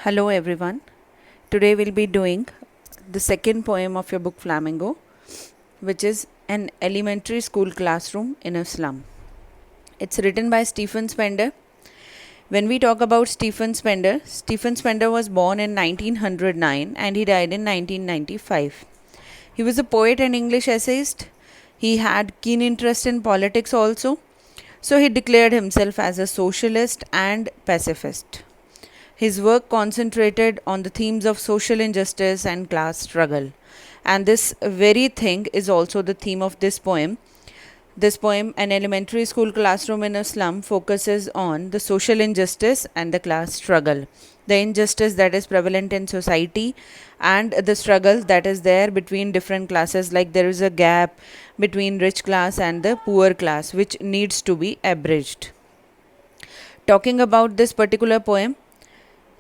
Hello everyone. Today we'll be doing the second poem of your book Flamingo, which is An Elementary School Classroom in a Slum. It's written by Stephen Spender. When we talk about Stephen Spender was born in 1909 and he died in 1995. He was a poet and English essayist. He had keen interest in politics also. So he declared himself as a socialist and pacifist. His work concentrated on the themes of social injustice and class struggle. And this very thing is also the theme of this poem. This poem, An Elementary School Classroom in a Slum, focuses on the social injustice and the class struggle. The injustice that is prevalent in society and the struggle that is there between different classes, like there is a gap between rich class and the poor class, which needs to be abridged. Talking about this particular poem,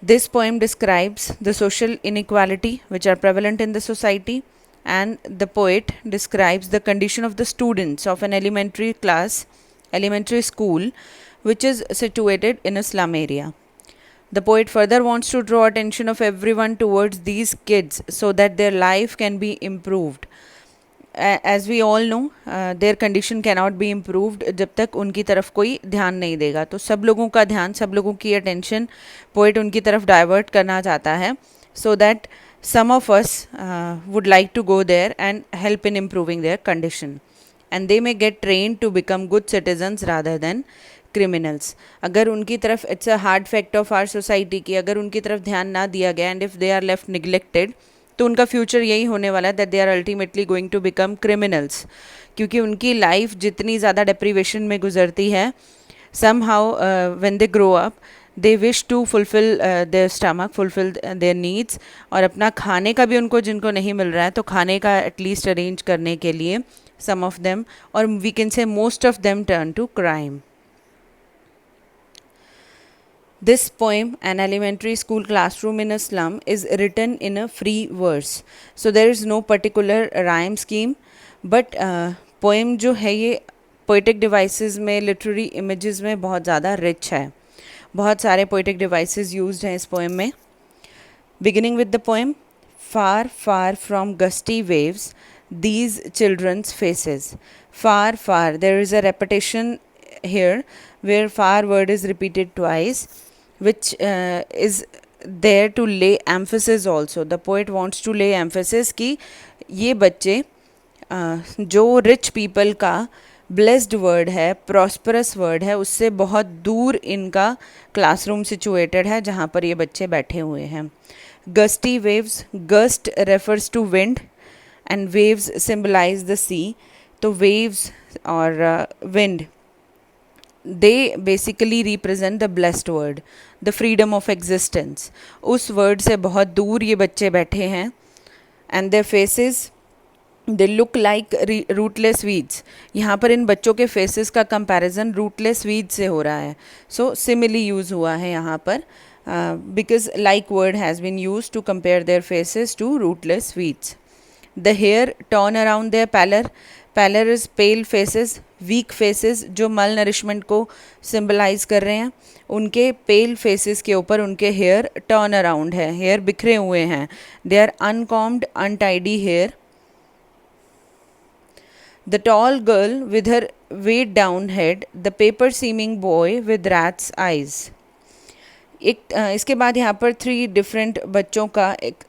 this poem describes the social inequality which are prevalent in the society, and the poet describes the condition of the students of an elementary school, which is situated in a slum area. The poet further wants to draw attention of everyone towards these kids so that their life can be improved. As we all know, their condition cannot be improved जब तक उनकी तरफ कोई ध्यान नहीं देगा. तो सब लोगों का ध्यान, सब लोगों की अटेंशन पोएट उनकी तरफ डाइवर्ट करना चाहता है, so that some of us would like to go there and help in improving their condition, and they may get trained to become good citizens rather than criminals. अगर उनकी तरफ, it's a hard fact of our society कि अगर उनकी तरफ ध्यान ना दिया गया and if they are left neglected, तो उनका फ्यूचर यही होने वाला है, that they are ultimately going to become criminals. क्योंकि उनकी लाइफ जितनी ज़्यादा डिप्रीवेशन में गुजरती है, somehow when they grow up they wish to fulfil their stomach, fulfil their needs, और अपना खाने का भी उनको, जिनको नहीं मिल रहा है तो खाने का एटलीस्ट अरेंज करने के लिए सम ऑफ देम, और we can say most of them turn to crime. This poem, An Elementary School Classroom in a Slum, is written in a free verse. So there is no particular rhyme scheme, but poem जो है ये poetic devices में, literary images में बहुत ज़्यादा rich है. बहुत सारे poetic devices used हैं इस poem में. Beginning with the poem, far, far from gusty waves, these children's faces. Far, far. There is a repetition here where far word is repeated twice, which is there to lay emphasis also. The poet wants to lay emphasis कि ये बच्चे जो rich people का blessed word है, prosperous word है, उससे बहुत दूर इनका classroom situated है जहाँ पर ये बच्चे बैठे हुए हैं. Gusty waves, gust refers to wind and waves symbolize the sea. तो waves और wind, they basically represent the blessed word, the freedom of existence. उस word से बहुत दूर ये बच्चे बैठे हैं, and their faces, they look like rootless weeds. यहाँ पर इन बच्चों के faces का comparison rootless weeds से हो रहा है. So simile use हुआ है यहाँ पर, because like word has been used to compare their faces to rootless weeds. The hair torn around their pallor. Pallor is pale faces, weak faces जो mal nourishment को symbolize कर रहे हैं. उनके pale faces के ऊपर उनके hair turn around है, hair बिखरे हुए हैं. They are uncombed, untidy hair. The tall girl with her weighed down head, the paper seeming boy with rat's eyes. एक इसके बाद यहाँ पर 3 different बच्चों का एक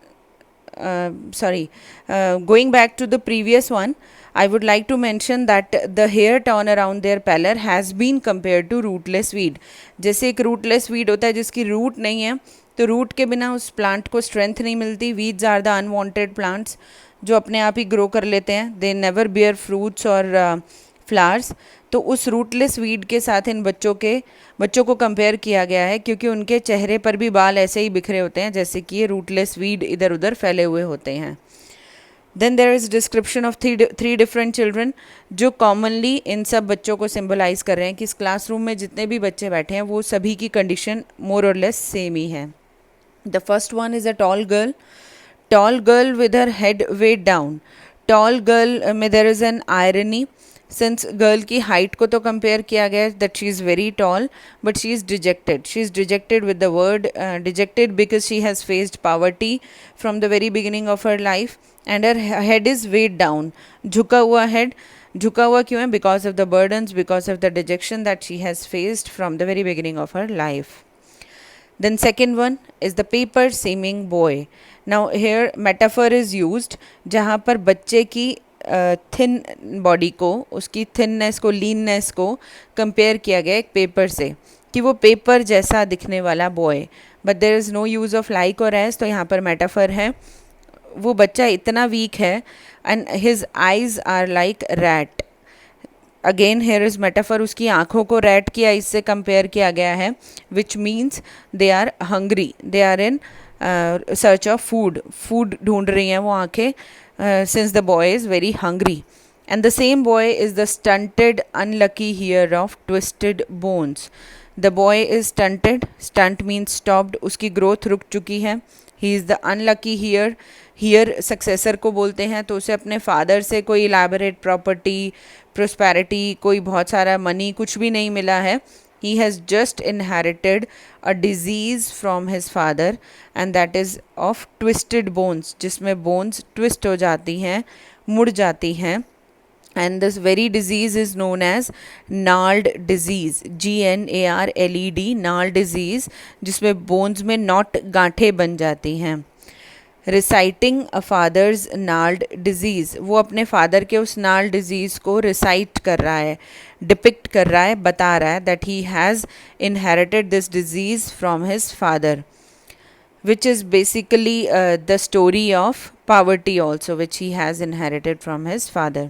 going back to the previous one, I would like to mention that the hair torn around their pallor has been compared to rootless weed. जैसे एक rootless weed होता है जिसकी root नहीं है, तो root के बिना उस plant को strength नहीं मिलती. Weeds are the unwanted plants जो अपने आप ही grow कर लेते हैं. They never bear fruits or flowers. तो उस रूटलेस वीड के साथ इन बच्चों को कंपेयर किया गया है, क्योंकि उनके चेहरे पर भी बाल ऐसे ही बिखरे होते हैं जैसे कि ये रूटलेस वीड इधर उधर फैले हुए होते हैं. Then there is description of 3 different children जो कॉमनली इन सब बच्चों को सिम्बलाइज कर रहे हैं कि इस क्लासरूम में जितने भी बच्चे बैठे हैं वो सभी की कंडीशन मोर और लेस सेम ही है. The first one is a tall girl with her head weighed down. Tall girl में there is an irony. Since girl की हाइट को तो कंपेयर किया गया that she is very tall, but she is dejected with the word dejected because she has faced poverty from the very beginning of her life and her head is weighed down, झुका हुआ head, झुका हुआ क्यों है? Because of the burdens, because of the detection that she has faced from the very beginning of her life. Then second one is the paper seeming boy. Now here metaphor is used जहाँ पर बच्चे की thin body को, उसकी thinness को, लीननेस को compare किया गया एक पेपर से कि वो पेपर जैसा दिखने वाला boy. But there is no use of like और एज, तो यहाँ पर मेटाफर है. वो बच्चा इतना वीक है and his eyes are like rat. Again here is metaphor, उसकी आँखों को रैट की आइज से कंपेयर किया गया है, which means they are hungry, they are in search of food, food ढूंढ रही हैं वो आँखें, since the boy is very hungry. And the same boy is the stunted unlucky heir of twisted bones. The boy is stunted, stunt means stopped, उसकी growth रुक चुकी है. He is the unlucky heir, heir successor को बोलते हैं, तो उसे अपने फादर से कोई इलाबरेट प्रॉपर्टी, प्रोस्पैरिटी, कोई बहुत सारा मनी कुछ भी नहीं मिला है. He has just inherited a disease from his father and that is of twisted bones, जिसमें bones twist हो जाती हैं, मुड़ जाती हैं. And this very disease is known as gnarled disease, GNARLED, gnarled disease, जिसमें bones में knot गांठें बन जाती हैं. रिसाइटिंग अ फादर्स नाल्ड डिजीज़, वो अपने फादर के उस नाल्ड डिजीज़ को रिसाइट कर रहा है, डिपिक्ट कर रहा है, बता रहा है that he has inherited this disease from his father, which is basically the story of poverty also, which he has inherited from his father.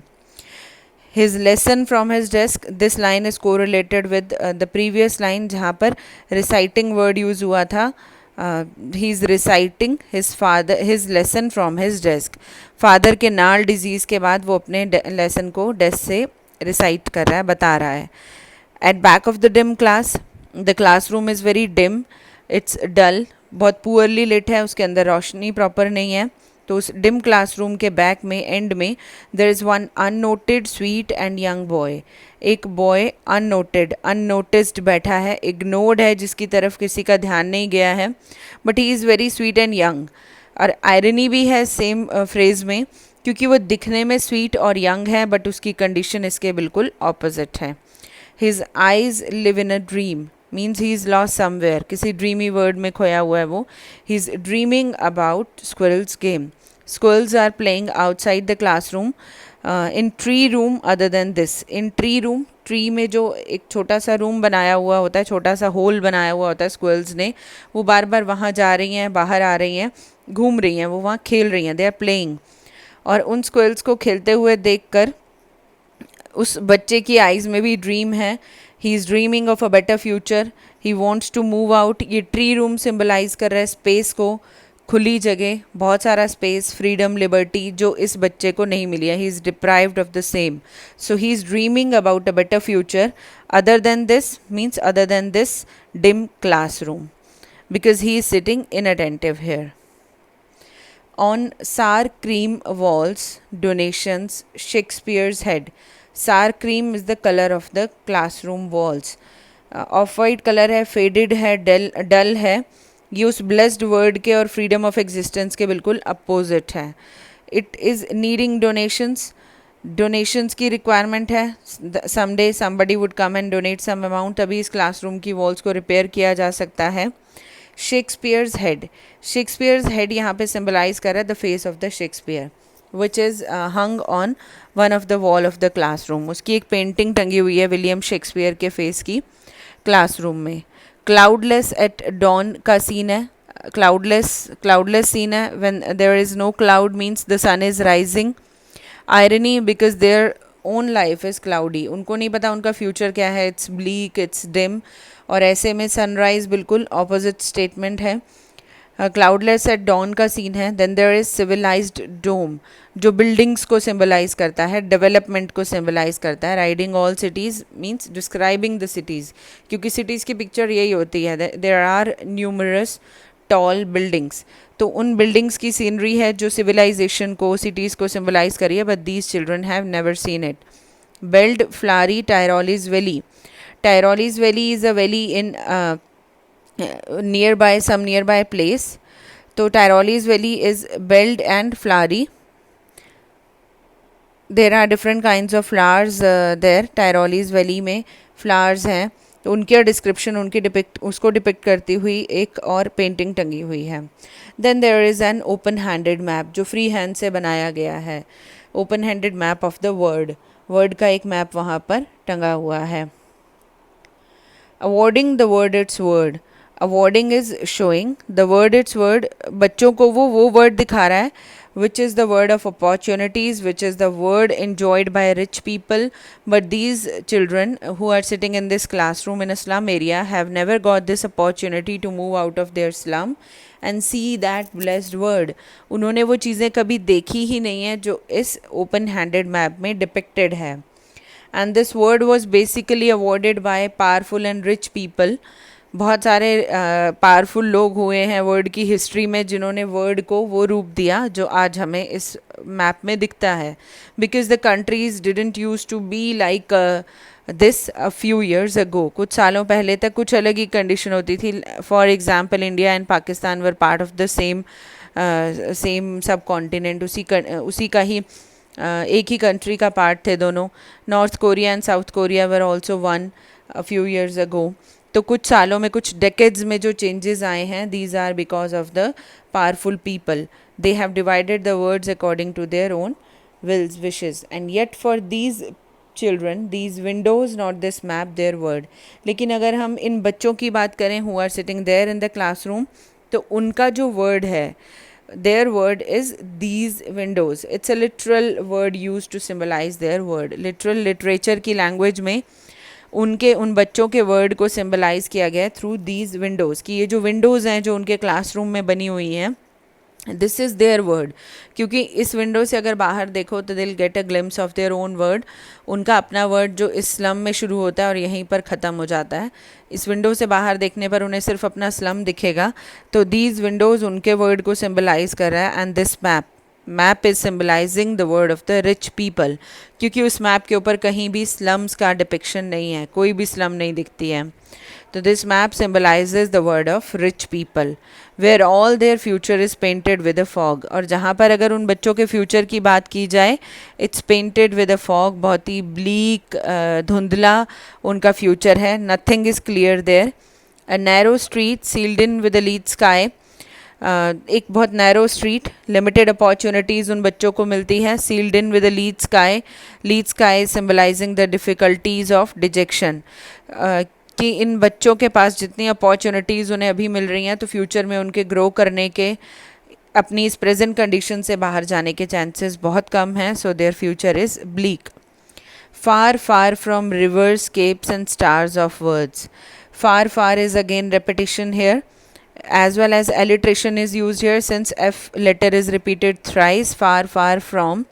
His lesson from his desk, this line is correlated with the previous line जहाँ पर reciting word use हुआ था. He is reciting his lesson from his desk. Father के नाल disease के बाद वो अपने लेसन को डेस्क से रिसाइट कर रहा है, बता रहा है. At back of the dim class, the classroom is very dim, it's dull, बहुत पुअरली लिट है, उसके अंदर रोशनी प्रॉपर नहीं है. तो उस डिम क्लासरूम के बैक में, एंड में, there is one unnoted sweet and young boy. एक बॉय अननोटेड, अननोटिस्ड बैठा है, इग्नोर्ड है, जिसकी तरफ किसी का ध्यान नहीं गया है, but he is very sweet and young. और आयरनी भी है सेम फ्रेज़ में, क्योंकि वो दिखने में स्वीट और यंग है बट उसकी कंडीशन इसके बिल्कुल ऑपोजिट है. His eyes live in a dream means he is lost somewhere, किसी ड्रीमी वर्ड में खोया हुआ है वो. He is dreaming about squirrels game. Squirrels are playing outside the classroom in tree room other than this. In tree room, tree में जो एक छोटा सा रूम बनाया हुआ होता है, छोटा सा होल बनाया हुआ होता है स्क्विरल्स ने, वो बार बार वहाँ जा रही हैं, बाहर आ रही हैं, घूम रही हैं, वो वहाँ खेल रही हैं, दे आर प्लेइंग. और उन स्क्विरल्स को खेलते हुए देखकर उस बच्चे की आइज़ में भी ड्रीम है. He is dreaming of a better future, he wants to move out. ये ट्री रूम सिम्बलाइज कर रहा है स्पेस को, खुली जगह, बहुत सारा स्पेस, फ्रीडम, लिबर्टी, जो इस बच्चे को नहीं मिली है. He is deprived of the same. So he is dreaming about a better future other than this, means other than this dim classroom, because he is sitting inattentive here. On sour cream walls, donations, Shakespeare's head. Sour cream is the color of the classroom walls. Of white colour है, faded है, डल है. ये उस blessed word के और freedom of existence के बिल्कुल opposite है. It is needing donations, donations की रिक्वायरमेंट है. Someday somebody would come and donate some amount, तभी इस क्लासरूम की वॉल्स को रिपेयर किया जा सकता है. शेक्सपियर्स हेड, शेक्सपियर्स हेड यहाँ पे सिम्बलाइज कर रहा है the face of the Shakespeare, which is hung on one of the wall of the classroom. उसकी एक पेंटिंग टंगी हुई है विलियम शेक्सपियर के फेस की क्लासरूम में. क्लाउडलेस एट डॉन का सीन है, क्लाउडलेस सीन है. When there is no cloud means the sun is rising. Irony because their own life is cloudy, उनको नहीं पता उनका फ्यूचर क्या है, इट्स ब्लीक, इट्स डिम. और ऐसे में सनराइज बिल्कुल ऑपोजिट स्टेटमेंट है. क्लाउडलेस एट डॉन का सीन है. देन देयर इज सिविलाइज्ड डोम, जो बिल्डिंग्स को सिम्बलाइज करता है, डेवलपमेंट को सिम्बलाइज करता है. Riding all cities means describing the cities, क्योंकि सिटीज़ की पिक्चर यही होती है. There are numerous tall buildings, तो उन बिल्डिंग्स की सीनरी है जो सिविलाइजेशन को, सिटीज़ को सिम्बलाइज करी है. But these children have never seen it Belt, Flari, Tyrole's Valley. Tyrole's Valley is a valley in nearby place. तो Tyrole's Valley is Belt and Flari. There are different kinds of flowers there. Tyrole's Valley में flowers हैं, तो उनके description उसको depict करती हुई एक और पेंटिंग टंगी हुई है. Then there is an open handed map जो फ्री हैंड से बनाया गया है. Open handed map of the world का एक मैप वहाँ पर टंगा हुआ है. Awarding the world its world. Awarding is showing the world its world. बच्चों को वो वर्ड दिखा रहा है which is the word of opportunities, which is the word enjoyed by rich people. But these children who are sitting in this classroom in a slum area have never got this opportunity to move out of their slum and see that blessed word. उन्होंने वो चीज़ें कभी देखी ही नहीं है जो इस open handed map में depicted है. And this word was basically awarded by powerful and rich people. बहुत सारे पावरफुल लोग हुए हैं वर्ड की हिस्ट्री में जिन्होंने वर्ड को वो रूप दिया जो आज हमें इस मैप में दिखता है. Because the countries didn't use to be like this a few years ago. कुछ सालों पहले तक कुछ अलग ही कंडीशन होती थी. For example India and Pakistan were part of the same सब कॉन्टिनेंट. उसी का ही एक ही कंट्री का पार्ट थे दोनों. North Korea and south Korea were also one a few years अगो. तो कुछ सालों में कुछ डेकेड्स में जो चेंजेस आए हैं these are because of the powerful people. They have divided the worlds according to their own wills, wishes, and yet for these children these windows not this map their word. लेकिन अगर हम इन बच्चों की बात करें who are sitting there in the classroom, तो उनका जो word है their word is these windows. It's a literal word used to symbolize their word. Literal literature की language में उन बच्चों के वर्ड को सिम्बलाइज़ किया गया थ्रू दीज विंडोज़. कि ये जो विंडोज़ हैं जो उनके क्लासरूम में बनी हुई हैं दिस इज़ देयर वर्ड. क्योंकि इस विंडो से अगर बाहर देखो तो दिल get a glimpse of their own word. उनका अपना वर्ड जो इस स्लम में शुरू होता है और यहीं पर ख़त्म हो जाता है. इस विंडो से बाहर देखने पर उन्हें सिर्फ अपना स्लम दिखेगा. तो दीज विंडोज़ उनके वर्ड को सिम्बलाइज़ कर रहा है. And this map is symbolising the world of the rich people. क्योंकि उस मैप के ऊपर कहीं भी स्लम्स का डिपिक्शन नहीं है, कोई भी स्लम नहीं दिखती है. तो this map symbolises the world of rich people where all their future is painted with a fog. और जहाँ पर अगर उन बच्चों के फ्यूचर की बात की जाए it's painted with a fog. बहुत ही ब्लीक धुंधला उनका फ्यूचर है. Nothing is clear there. A narrow street sealed in with a lead sky. एक बहुत नैरो स्ट्रीट, लिमिटेड अपॉर्चुनिटीज़ उन बच्चों को मिलती है. Sealed in with a lead sky symbolising the difficulties of dejection. कि इन बच्चों के पास जितनी अपॉर्चुनिटीज़ उन्हें अभी मिल रही हैं तो फ्यूचर में उनके ग्रो करने के अपनी इस प्रेजेंट कंडीशन से बाहर जाने के चांसेस बहुत कम हैं. So there future is bleak. Far far from reverse, keeps and stars of words. Far is again repetition here, as well as alliteration is used here since F letter is repeated thrice. Far from.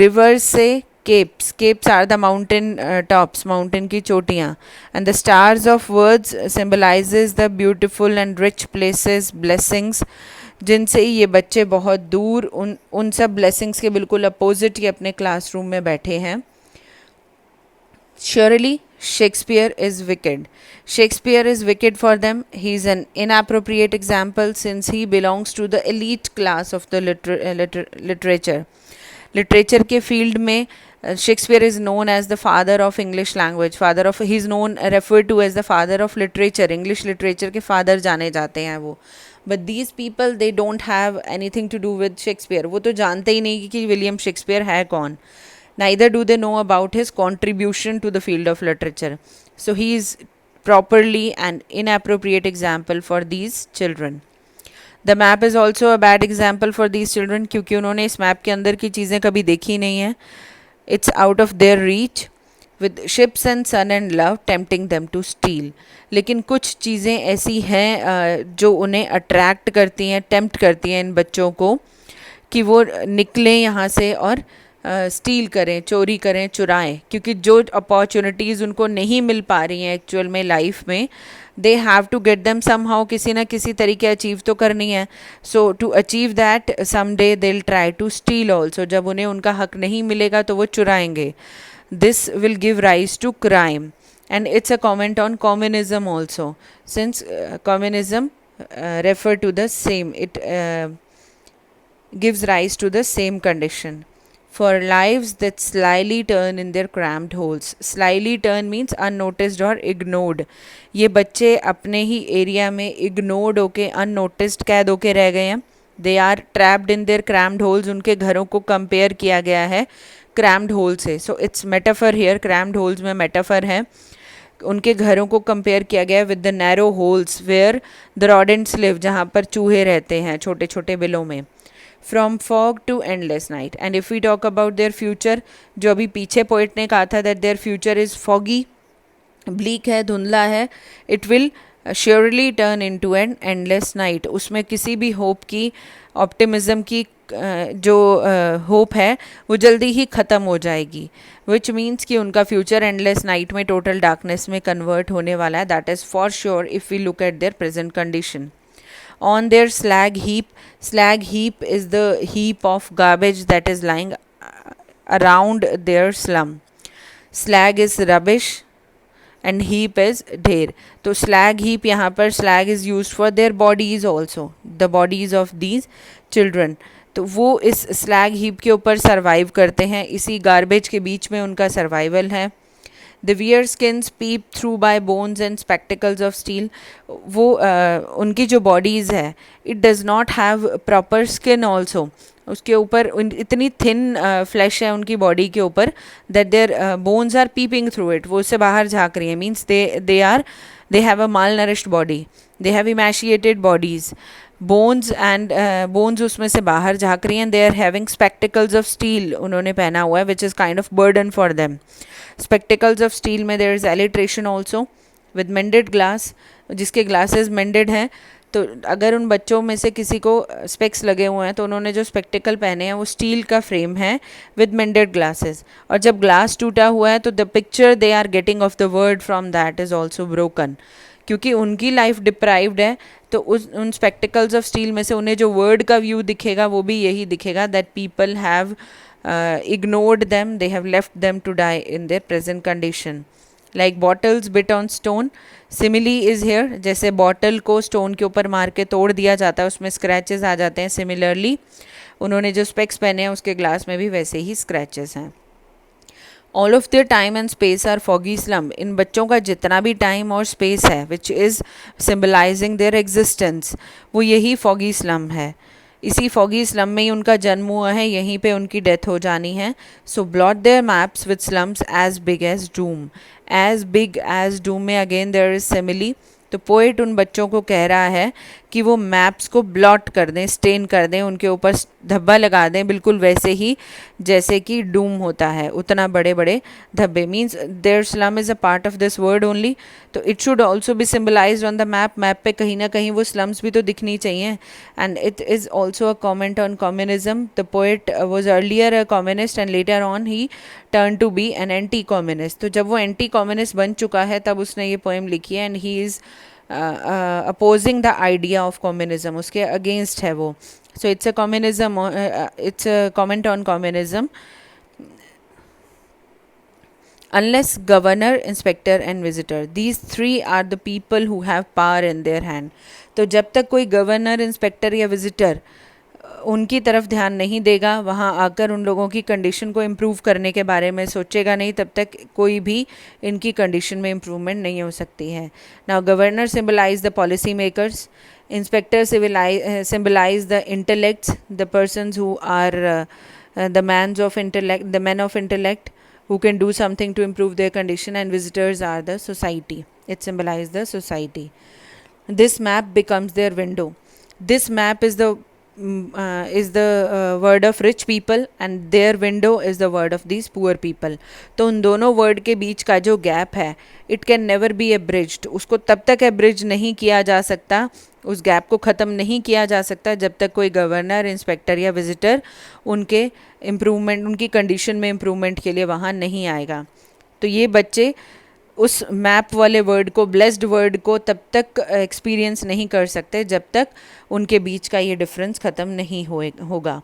Rivers से capes are the mountain tops, mountain की चोटियाँ. And the stars of words symbolizes the beautiful and rich places, blessings, जिनसे ये बच्चे बहुत दूर उन सब blessings के बिल्कुल अपोजिट ही अपने क्लासरूम में बैठे हैं. Surely Shakespeare is wicked. Shakespeare is wicked for them. He is an inappropriate example since he belongs to the elite class of the literature. Literature के field में Shakespeare is known as the father of English language. He is referred to as the father of literature. English literature के father जाने जाते हैं वो. But these people they don't have anything to do with Shakespeare. वो तो जानते ही नहीं कि विलियम शेक्सपियर है कौन. Neither do they know about his contribution to the field of literature. So he is properly an inappropriate example for these children. The map is also a bad example for these children क्योंकि उन्होंने इस map के अंदर की चीज़ें कभी देखी नहीं हैं. It's out of their reach with ships and sun and love tempting them to steal. लेकिन कुछ चीज़ें ऐसी हैं जो उन्हें अट्रैक्ट करती हैं, टेम्प्ट करती हैं इन बच्चों को कि वो निकलें यहाँ से और स्टील करें, चोरी करें, चुराएं. क्योंकि जो अपॉर्चुनिटीज़ उनको नहीं मिल पा रही हैं एक्चुअल में लाइफ में they have to get them somehow. किसी ना किसी तरीके अचीव तो करनी है. So to achieve that someday they will try to steal also. जब उन्हें उनका हक नहीं मिलेगा तो वो चुराएंगे. This will give rise to crime. And it's a comment on communism also, since communism refer to the same, it gives rise to the same condition. For lives that slyly turn in their cramped holes. Slyly turn means unnoticed or ignored. ये बच्चे अपने ही area में ignored होके unnoticed कैद होके रह गए हैं. They are trapped in their cramped holes. उनके घरों को कंपेयर किया गया है क्रैम्ड होल से. So it's metaphor here. Cramped holes में मेटाफर है. उनके घरों को कंपेयर किया गया with the narrow holes where the rodents live, जहाँ पर चूहे रहते हैं छोटे छोटे बिलों में. From fog to endless night. And if we talk about their future, जो अभी पीछे पोइट ने कहा था that their future is foggy, bleak है, धुंधला है, it will surely turn in to an endless night. उसमें किसी भी होप की, ऑप्टिमिज्म की जो होप है वो जल्दी ही ख़त्म हो जाएगी. विच मीन्स कि उनका फ्यूचर एंडलेस नाइट में टोटल डार्कनेस में कन्वर्ट होने वाला है. That is for sure if we look at their present condition. On their slag heap is the heap of garbage that is lying around their slum. Slag is rubbish and heap is ढेर. तो slag heap, यहाँ पर slag is used for their bodies also, the bodies of these children. तो वो इस slag heap के ऊपर survive करते हैं, इसी गार्बेज के बीच में उनका सर्वाइवल है. The wear skins peep through by bones and spectacles of steel. वो उनकी जो bodies है, it does not have proper skin also. उसके ऊपर इतनी thin flesh है उनकी body के ऊपर that their bones are peeping through it. वो उससे बाहर झाँक रही है. Means they have a malnourished body. They have emaciated bodies. Bones and bones उसमें से बाहर झाँक रही हैं. They are having spectacles of steel, उन्होंने पहना हुआ है, which is kind of burden for them. Spectacles of steel में there is alliteration also with mended glass, जिसके ग्लासेस मेंडेड हैं. तो अगर उन बच्चों में से किसी को स्पेक्स लगे हुए हैं तो उन्होंने जो स्पेक्टिकल पहने हैं वो स्टील का फ्रेम है विद मेंडेड ग्लासेस. और जब ग्लास टूटा हुआ है तो the picture they are getting of the world from that is also broken. क्योंकि उनकी लाइफ डिप्राइव्ड है तो उन स्पेक्टिकल्स ऑफ स्टील में से उन्हें जो वर्ड का व्यू दिखेगा वो भी यही दिखेगा, that people have ignored them, they have left them to die in their present condition. Like bottles bit on stone, simile is here. जैसे बॉटल को स्टोन के ऊपर मार के तोड़ दिया जाता है, उसमें स्क्रैचेस आ जाते हैं. सिमिलरली उन्होंने जो स्पेक्स पहने हैं उसके ग्लास में भी वैसे ही स्क्रैचेस हैं. All of their time and space are foggy slum. इन बच्चों का जितना भी टाइम और स्पेस है which is symbolising their existence, वो यही फॉगी स्लम है. इसी फॉगी स्लम में ही उनका जन्म हुआ है, यहीं पे उनकी डेथ हो जानी है. So blot their maps with slums as big as doom. As big as doom में अगेन देयर इज सिमिली. तो पोइट उन बच्चों को कह रहा है कि वो मैप्स को ब्लॉट कर दें, स्टेन कर दें, उनके ऊपर धब्बा लगा दें, बिल्कुल वैसे ही जैसे कि डूम होता है, उतना बड़े बड़े धब्बे. Means their slum is a part of this world only. तो it should also be symbolised on the map. Map पे कहीं ना कहीं वो स्लम्स भी तो दिखनी चाहिए. And it is also a comment on communism. The poet was earlier a communist and later on he turn to be an anti communist. तो जब वो एंटी कम्युनिस्ट बन चुका है तब उसने ये पोएम लिखी है. And he is opposing the idea of communism, उसके अगेंस्ट है वो. So it's a communism, it's a comment on communism. Unless governor, inspector and visitor, these three are the people who have power in their hand. तो जब तक कोई governor, inspector या visitor उनकी तरफ ध्यान नहीं देगा, वहाँ आकर उन लोगों की कंडीशन को इम्प्रूव करने के बारे में सोचेगा नहीं, तब तक कोई भी इनकी कंडीशन में इम्प्रूवमेंट नहीं हो सकती है. Now governor symbolise the policy makers, inspector symbolise the intellects, the persons who are the men of intellect who can do something to improve their condition, and visitors are the society. It symbolizes the society. This map becomes their window. This map is the word of rich people and their window is the word of these poor people. तो उन दोनों word के बीच का जो gap है, it can never be abridged. उसको तब तक एब्रिज नहीं किया जा सकता, उस गैप को ख़त्म नहीं किया जा सकता जब तक कोई गवर्नर, इंस्पेक्टर या विजिटर उनके इम्प्रूवमेंट, उनकी कंडीशन में इम्प्रूवमेंट के लिए वहाँ नहीं आएगा. तो ये बच्चे उस मैप वाले वर्ड को, ब्लेस्ड वर्ड को तब तक एक्सपीरियंस नहीं कर सकते जब तक उनके बीच का ये डिफरेंस ख़त्म नहीं होगा.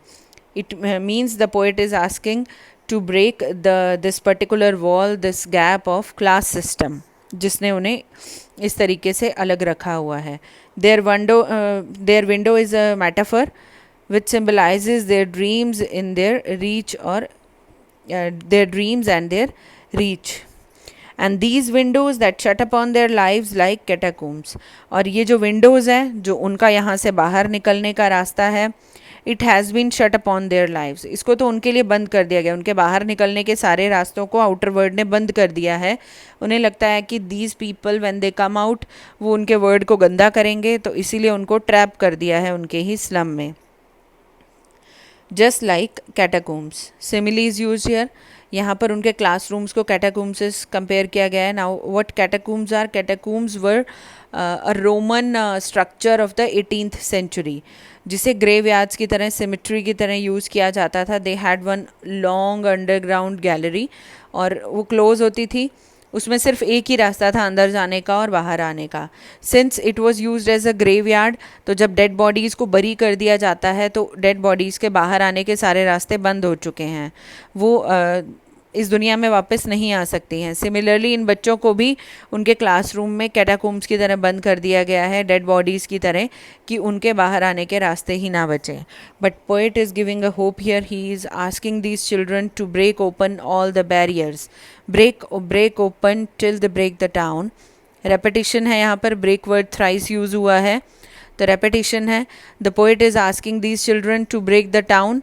It means the poet is asking to break this particular wall, this gap of class system, जिसने उन्हें इस तरीके से अलग रखा हुआ है. Their window is a metaphor which symbolizes their dreams in their reach, or their dreams and their reach. And these windows that shut upon their lives like catacombs. और ये जो windows हैं, जो उनका यहाँ से बाहर निकलने का रास्ता है, it has been shut upon their lives. इसको तो उनके लिए बंद कर दिया गया, उनके बाहर निकलने के सारे रास्तों को आउटर वर्ल्ड ने बंद कर दिया है. उन्हें लगता है कि these people when they come out, वो उनके वर्ड को गंदा करेंगे, तो इसीलिए उनको ट्रैप कर दिया है उनके ही स्लम में. Just like catacombs. Simile is use here. यहाँ पर उनके क्लासरूम्स को कैटाकोम्स से कंपेयर किया गया है. Now what catacombs are? Catacombs were a Roman structure of the 18th century, जिसे ग्रेव यार्ड्स की तरह, सिमेट्री की तरह यूज़ किया जाता था. They had one long underground gallery, और वो क्लोज होती थी. उसमें सिर्फ एक ही रास्ता था अंदर जाने का और बाहर आने का. Since it was use as a graveyard, तो जब डेड बॉडीज़ को बरी कर दिया जाता है तो डेड बॉडीज़ के बाहर आने के सारे रास्ते बंद हो चुके हैं. वो इस दुनिया में वापस नहीं आ सकती हैं. सिमिलरली इन बच्चों को भी उनके क्लासरूम में कैटाकोम्स की तरह बंद कर दिया गया है, डेड बॉडीज़ की तरह, कि उनके बाहर आने के रास्ते ही ना बचे. But poet is giving a hope here. He is asking these children to break open all the barriers. Break open till the break the town. Repetition है यहाँ पर, ब्रेक वर्ड थ्राइस यूज़ हुआ है, तो रेपिटिशन है. The poet is asking these children to break the town.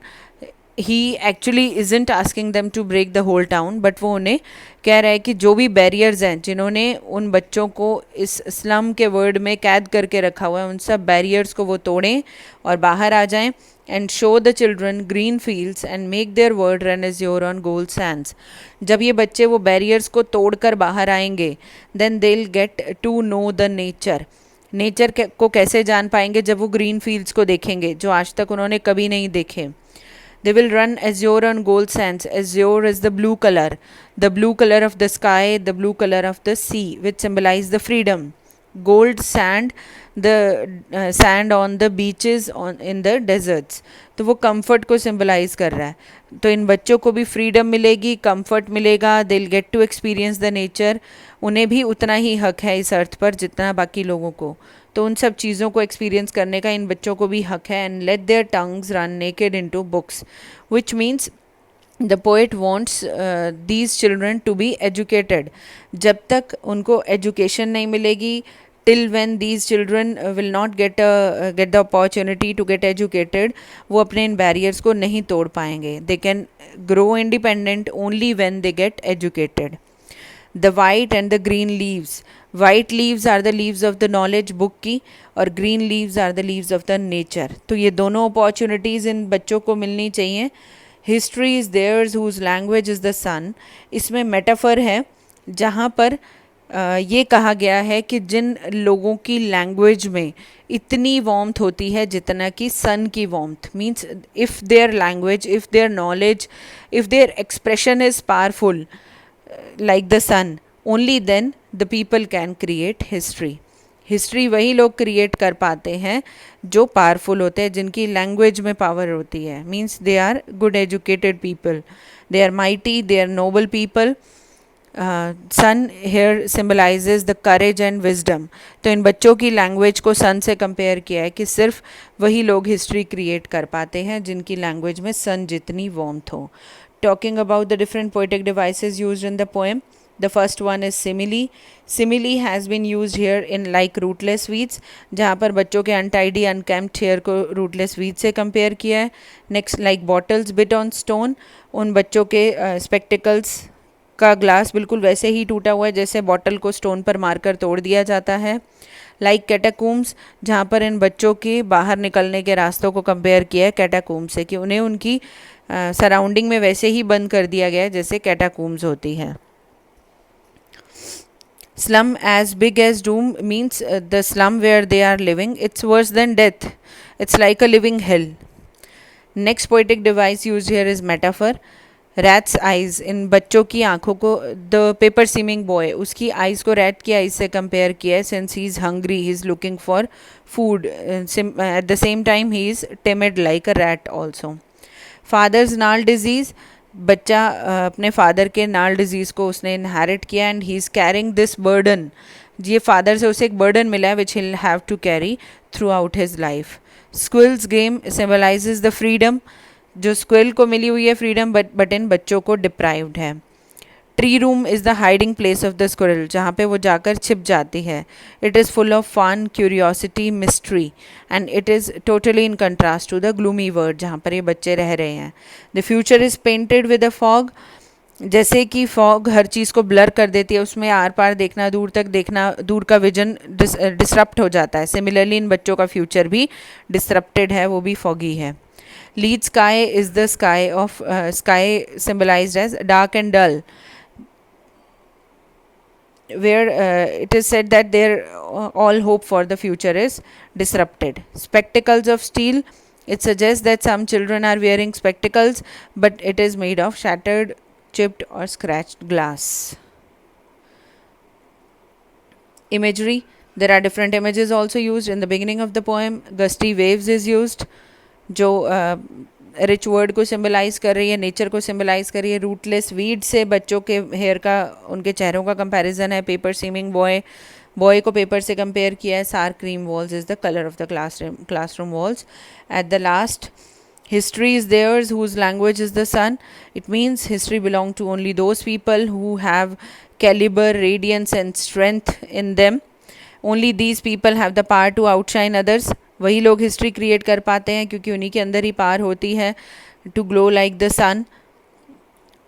He actually isn't asking them to break the whole town, but वो उन्हें कह रहा है कि जो भी बैरियर्स हैं, जिन्होंने उन बच्चों को इस स्लम के वर्ड में कैद करके रखा हुआ है, उन सब बैरियर्स को वो तोड़ें और बाहर आ जाएं. And show the children green fields and make their world run azure on gold sands. जब ये बच्चे वो बैरियर्स को तोड़कर बाहर आएंगे, then they will get to know the nature. Nature को कैसे जान पाएंगे? जब वो ग्रीन फील्ड्स को देखेंगे, जो आज तक उन्होंने कभी नहीं देखे. They will run azure on gold sands. Azure is the blue color of the sky, the blue color of the sea, which symbolize the freedom. Gold sand, the sand on the beaches, in the deserts. तो वो comfort को symbolize कर रहा है. तो इन बच्चों को भी freedom मिलेगी, comfort मिलेगा, they'll get to experience the nature. उन्हें भी उतना ही हक है इस अर्थ पर जितना बाकी लोगों को. तो उन सब चीज़ों को एक्सपीरियंस करने का इन बच्चों को भी हक है. And let their tongues run naked into books, which means the poet wants these children to be educated. जब तक उनको एजुकेशन नहीं मिलेगी, till when these children will not get the opportunity to get educated, वो अपने इन barriers को नहीं तोड़ पाएंगे. They can grow independent only when they get educated. The white and the green leaves. White leaves are the leaves of the knowledge book की, और green leaves are the leaves of the nature. तो ये दोनों opportunities इन बच्चों को मिलनी चाहिए. History is theirs whose language is the sun. इसमें metaphor है जहाँ पर ये कहा गया है कि जिन लोगों की लैंग्वेज में इतनी वार्मथ होती है जितना कि सन की warmth. Means if their language, if their knowledge, if their expression is powerful like the sun, only then the people can create history. History वही लोग क्रिएट कर पाते हैं जो पावरफुल होते हैं, जिनकी लैंग्वेज में पावर होती है. Means they are good educated people, they are mighty, they are noble people. Sun here symbolises the courage and wisdom. तो इन बच्चों की लैंग्वेज को सन से कंपेयर किया है कि सिर्फ वही लोग हिस्ट्री क्रिएट कर पाते हैं जिनकी लैंग्वेज में सन जितनी वार्मथ हो. Talking about the different poetic devices used in the poem, the first one is simile. Simile has been used here in like rootless weeds, जहाँ पर बच्चों के untidy unkempt hair को rootless weeds से compare किया है. Next, like bottles bit on stone, उन बच्चों के spectacles का ग्लास बिल्कुल वैसे ही टूटा हुआ है जैसे बॉटल को स्टोन पर मारकर तोड़ दिया जाता है. लाइक कैटाकूम्स, जहाँ पर इन बच्चों के बाहर निकलने के रास्तों को कंपेयर किया है कैटाकूम्स से, कि उन्हें उनकी सराउंडिंग में वैसे ही बंद कर दिया गया है जैसे कैटाकूम्स होती है. Slum as big as doom means the slum where they are living, it's worse than death, it's like a living hell. Next poetic device use here is metaphor. Rat's eyes, इन बच्चों की आंखों को, the paper seeming boy, उसकी eyes को rat की eyes से compare किया है. Since he is hungry, he is looking for food, at the same time he is timid like a rat also. Fathers नाल डिजीज़, बच्चा अपने फादर के नाल डिजीज़ को उसने इनहेरिट किया and he is carrying this burden. ये father से उसे एक बर्डन मिला है which he have to carry throughout his life. Squirrel's game symbolises the freedom. जो स्क्विल को मिली हुई है फ्रीडम बट इन बच्चों को डिप्राइव्ड है. Tree room is the hiding place of the squirrel, जहाँ पे वो जाकर छिप जाती है. It is full of fun, curiosity, mystery and it is totally in contrast to the gloomy world जहाँ पर ये बच्चे रह रहे हैं. The future is painted with a fog. जैसे कि फॉग हर चीज़ को ब्लर कर देती है, उसमें आर पार देखना, दूर तक देखना, दूर का विजन डिसरप्ट हो जाता है. सिमिलरली इन बच्चों का फ्यूचर भी डिसरप्टेड है, वो भी फॉगी है. Lead sky is the sky of sky symbolised as dark and dull, where it is said that their all hope for the future is disrupted. Spectacles of steel, it suggests that some children are wearing spectacles but it is made of shattered, chipped or scratched glass. Imagery, there are different images also used in the beginning of the poem. Gusty waves is used, जो rich word को symbolize कर रही है, nature को symbolize कर रही है. Rootless weed से बच्चों के हेयर का, उनके चेहरों का कंपैरिजन है. पेपर सीमिंग बॉय, बॉय को पेपर से कंपेयर किया है. सार cream walls is the colour of the classroom walls. At the last, history is theirs whose language is the sun. It means history belong to only those people who have caliber, radiance and strength in them. Only these people have the power to outshine others. वही लोग history create कर पाते हैं क्योंकि उन्हीं के अंदर ही power होती है टू ग्लो लाइक द सन.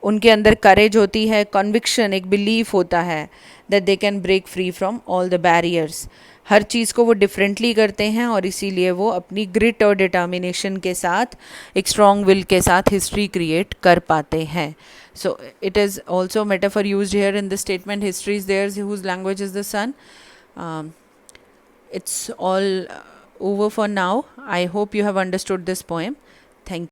उनके अंदर करेज होती है, कन्विक्शन, एक बिलीफ होता है that they can break free from all the barriers. हर चीज़ को वो डिफरेंटली करते हैं और इसीलिए वो अपनी ग्रिट और डिटर्मिनेशन के साथ, एक स्ट्रॉन्ग विल के साथ हिस्ट्री क्रिएट कर पाते हैं. So it is also metaphor used here in the statement history is theirs whose language is the sun. It's all over for now. I hope you have understood this poem. Thank you.